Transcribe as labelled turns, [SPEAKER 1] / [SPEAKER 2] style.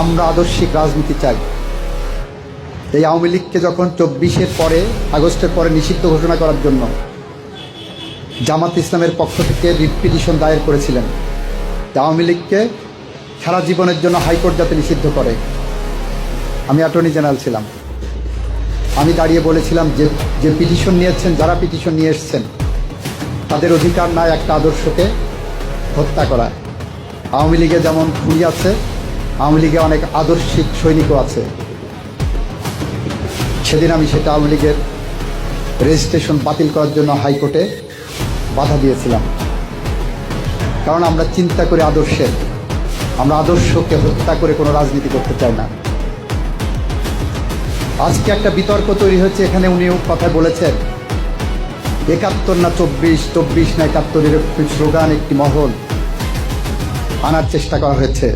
[SPEAKER 1] আমরা আদর্শিক রাজনীতি চাই। এই আওয়ামী লীগকে যখন 24-এর পরে, আগস্টের পরে নিষিদ্ধ ঘোষণা করার জন্য জামাত ইসলামের পক্ষ থেকে রিট পিটিশন দায়ের করেছিলেন, আওয়ামী লীগকে সারা জীবনের জন্য হাইকোর্ট যাতে নিষিদ্ধ করে। আমি অ্যাটর্নি জেনারেল ছিলাম। আমি দাঁড়িয়ে বলেছিলাম যে পিটিশন নিয়েছেন, যারা পিটিশন নিয়ে এসছেন, তাদের অধিকার নাই একটা আদর্শকে হত্যা করা। আওয়ামী লীগে যেমন খুনি আছে, আওয়ামী লীগে অনেক আদর্শিক সৈনিকও আছে। সেদিন আমি সেটা আওয়ামী লীগের রেজিস্ট্রেশন বাতিল করার জন্য হাইকোর্টে বাধা দিয়েছিলাম। কারণ আমরা চিন্তা করি আদর্শের, আমরা আদর্শকে হত্যা করে কোনো রাজনীতি করতে চাই না। আজকে একটা বিতর্ক তৈরি হচ্ছে, এখানে উনিও কথা বলেছেন 71 না 24 না 71-এর স্লোগান একটি মহল আনার চেষ্টা করা হয়েছে।